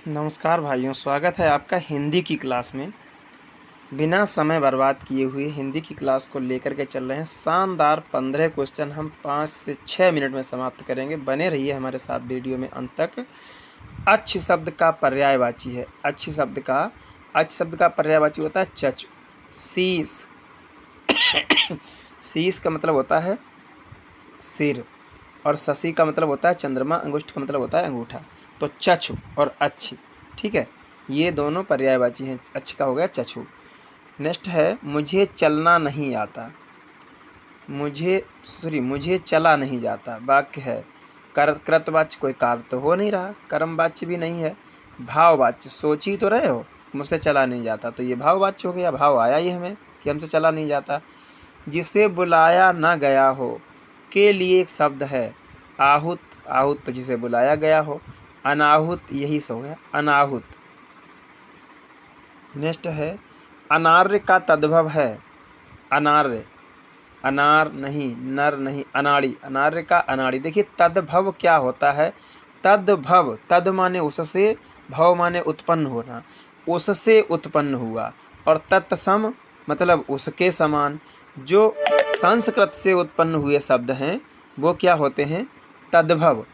नमस्कार भाइयों, स्वागत है आपका हिंदी की क्लास में। बिना समय बर्बाद किए हुए हिंदी की क्लास को लेकर के चल रहे हैं। शानदार 15 क्वेश्चन हम 5 से 6 मिनट में समाप्त करेंगे। बने रहिए हमारे साथ वीडियो में अंत तक। अच्छ शब्द का पर्यायवाची है। अच्छ शब्द का पर्यायवाची होता है चचु। शीश शीश का मतलब होता है सिर, और शशि का मतलब होता है चंद्रमा, अंगुष्ठ का मतलब होता है अंगूठा। तो चक्षु और अच्छी, ठीक है, ये दोनों पर्यायवाची हैं। अच्छ का हो गया चक्षु। नेक्स्ट है मुझे चलना नहीं आता। मुझे चला नहीं जाता। वाक्य है कृतवाच्य, कोई कार्य तो हो नहीं रहा, कर्मवाच्य भी नहीं है। भाववाच्य, सोच ही तो रहे हो मुझसे चला नहीं जाता, तो ये भाववाच्य हो गया। भाव आया ही हमें कि हमसे चला नहीं जाता। जिसे बुलाया ना गया हो के लिए एक शब्द है आहूत। आहूत तो जिसे बुलाया गया हो। अनाहुत, यही से हो गया अनाहुत। नेक्स्ट है अनार्य का तद्भव है अनार्य। अनार नहीं, नर नहीं, अनाड़ी। अनार्य का अनाड़ी। देखिए तद्भव क्या होता है। तद्भव, तद माने उससे, भव माने उत्पन्न होना, उससे उत्पन्न हुआ। और तत्सम मतलब उसके समान। जो संस्कृत से उत्पन्न हुए शब्द हैं वो क्या होते हैं, तद्भव।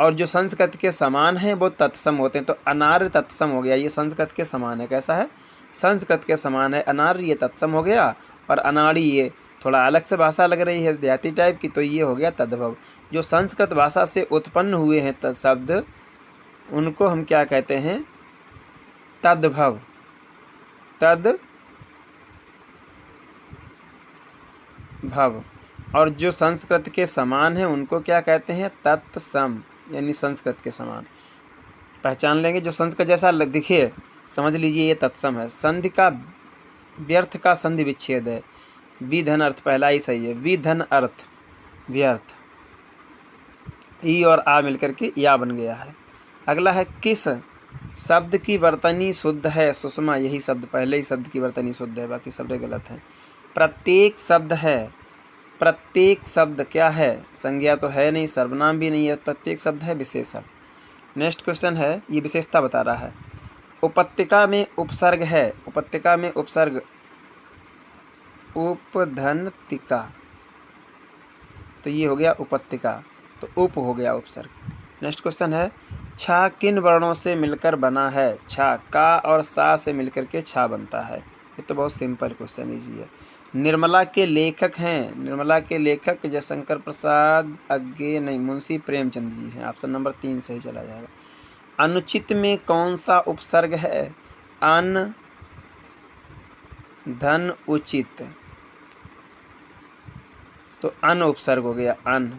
और जो संस्कृत के समान हैं वो तत्सम होते हैं। तो अनार्य तत्सम हो गया, ये संस्कृत के समान है। कैसा है, संस्कृत के समान है। अनार्य ये तत्सम हो गया, और अनाड़ी ये थोड़ा अलग से भाषा लग रही है देहाती टाइप की, तो ये हो गया तद्भव। जो संस्कृत भाषा से उत्पन्न हुए हैं शब्द, उनको हम क्या कहते हैं, तद्भव। तद्भव। और जो संस्कृत के समान है उनको क्या कहते हैं, तत्सम, यानी संस्कृत के समान। पहचान लेंगे जो संस्कृत जैसा दिखे, समझ लीजिए ये तत्सम है। संधि का व्यर्थ का संधि विच्छेद है। विधन अर्थ पहला ही सही है। विधन अर्थ व्यर्थ। ई और आ मिलकर के या बन गया है। अगला है किस शब्द की वर्तनी शुद्ध है सुषमा। यही शब्द, पहले ही शब्द की वर्तनी शुद्ध है, बाकी शब्द गलत है। प्रत्येक शब्द है। प्रत्येक शब्द क्या है, संज्ञा तो है नहीं, सर्वनाम भी नहीं है। प्रत्येक शब्द है विशेषण। नेक्स्ट क्वेश्चन है, ये विशेषता बता रहा है। उपत्यका में उपसर्ग है। उपत्यका में उपसर्ग उपधनतिका, तो ये हो गया उपत्यका, तो उप हो गया उपसर्ग। नेक्स्ट क्वेश्चन है छा किन वर्णों से मिलकर बना है। छा का और सा से मिलकर के छा बनता है। ये तो बहुत सिंपल क्वेश्चन, इजी है। निर्मला के लेखक हैं। निर्मला के लेखक जयशंकर प्रसाद, अज्ञे नहीं, मुंशी प्रेमचंद जी हैं। ऑप्शन नंबर 3 सही चला जाएगा। अनुचित में कौन सा उपसर्ग है, अन धन उचित, तो अन उपसर्ग हो गया, अन।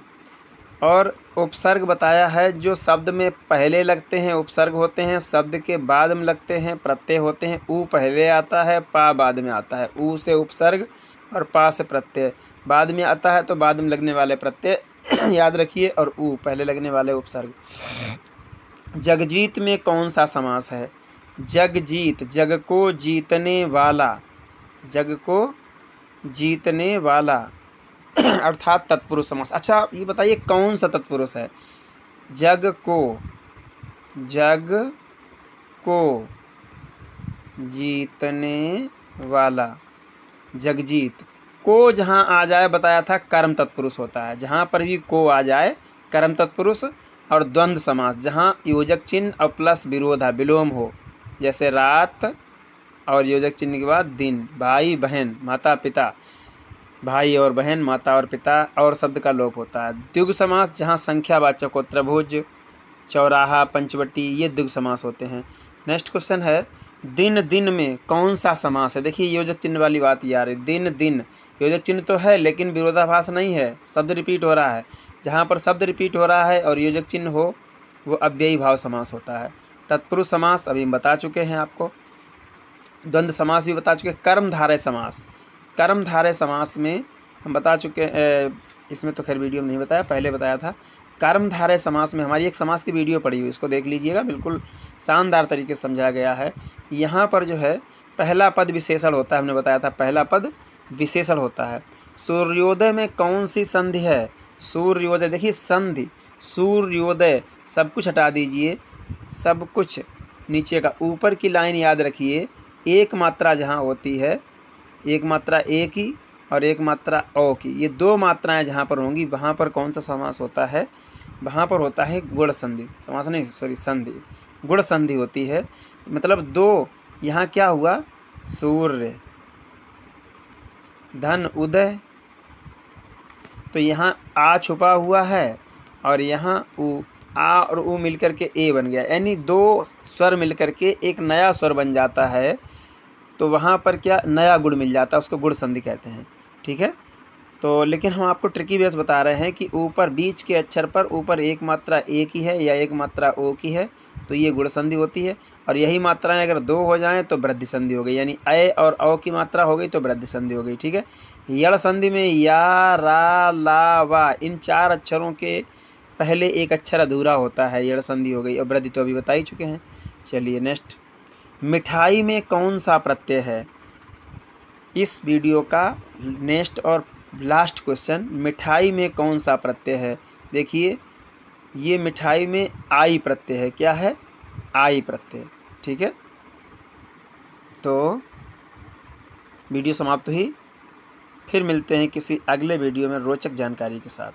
और उपसर्ग बताया है जो शब्द में पहले लगते हैं उपसर्ग होते हैं, शब्द के बाद में लगते हैं प्रत्यय होते हैं। ऊ पहले आता है, पा बाद में आता है। ऊ से उपसर्ग और पा से प्रत्यय बाद में आता है, तो बाद में लगने वाले प्रत्यय याद रखिए, और ऊ पहले लगने वाले उपसर्ग। जगजीत में कौन सा समास है। जगजीत, जग को जीतने वाला, जग को जीतने वाला अर्थात तत्पुरुष समास। अच्छा ये बताइए कौन सा तत्पुरुष है। जग को जीतने वाला, जगजीत। को जहाँ आ जाए बताया था कर्म तत्पुरुष होता है। जहाँ पर भी को आ जाए कर्म तत्पुरुष। और द्वंद्व समास जहाँ योजक चिन्ह और प्लस विरोधा विलोम हो, जैसे रात और योजक चिन्ह के बाद दिन, भाई बहन, माता पिता, भाई और बहन, माता और पिता, और शब्द का लोप होता है। द्विगु समास जहाँ संख्यावाचक हो, त्रिभुज, चौराहा, पंचवटी, ये द्विगु समास होते हैं। नेक्स्ट क्वेश्चन है दिन दिन में कौन सा समास है। देखिए योजक चिन्ह वाली बात यार, दिन दिन योजक चिन्ह तो है लेकिन विरोधाभास नहीं है, शब्द रिपीट हो रहा है। जहाँ पर शब्द रिपीट हो रहा है और योजक चिन्ह हो वो अव्ययी भाव समास होता है। तत्पुरुष समास अभी हम बता चुके हैं आपको। द्वंद्व समास भी बता चुके। कर्मधारय समास, कर्मधारय समास में हम बता चुके हैं, इसमें तो खैर वीडियो में नहीं बताया, पहले बताया था। कर्मधारय समास में हमारी एक समास की वीडियो पड़ी हुई, इसको देख लीजिएगा, बिल्कुल शानदार तरीके से समझाया गया है। यहाँ पर जो है पहला पद विशेषण होता है, हमने बताया था पहला पद विशेषण होता है। सूर्योदय में कौन सी संधि है। देखिए संधि, सूर्योदय, सब कुछ हटा दीजिए, सब कुछ नीचे का। ऊपर की लाइन याद रखिए, एक मात्रा जहाँ होती है, एक मात्रा ए की और एक मात्रा ओ की, ये दो मात्राएं जहाँ पर होंगी वहाँ पर कौन सा समास होता है? वहाँ पर होता है गुण संधि। समास नहीं, सॉरी, संधि, गुण संधि होती है। मतलब दो, यहाँ क्या हुआ? सूर्य, धन, उदय, तो यहाँ आ छुपा हुआ है और यहाँ उ, आ और उ मिलकर के ए बन गया, यानी दो स्वर मिलकर के एक नया स्वर बन जाता है। तो वहाँ पर क्या, नया गुण मिल जाता है, उसको गुण संधि कहते हैं। ठीक है, तो लेकिन हम आपको ट्रिकी बेस बता रहे हैं कि ऊपर बीच के अक्षर पर ऊपर एक मात्रा ए की है या एक मात्रा ओ की है तो ये गुण संधि होती है, और यही मात्राएं अगर दो हो जाएं तो वृद्धि संधि हो गई, यानी अ और औ की मात्रा हो गई तो वृद्धि संधि हो गई। ठीक है, यड़ संधि में या, रा, ला, वा, इन चार अक्षरों के पहले एक अक्षर अधूरा होता है, यड़ संधि हो गई, और वृद्धि तो अभी बता ही चुके हैं। चलिए नेक्स्ट, मिठाई में कौन सा प्रत्यय है? इस वीडियो का नेक्स्ट और लास्ट क्वेश्चन, मिठाई में कौन सा प्रत्यय है? देखिए, ये मिठाई में आई प्रत्यय है। क्या है? आई प्रत्यय। ठीक है, तो वीडियो समाप्त हुई। फिर मिलते हैं किसी अगले वीडियो में रोचक जानकारी के साथ।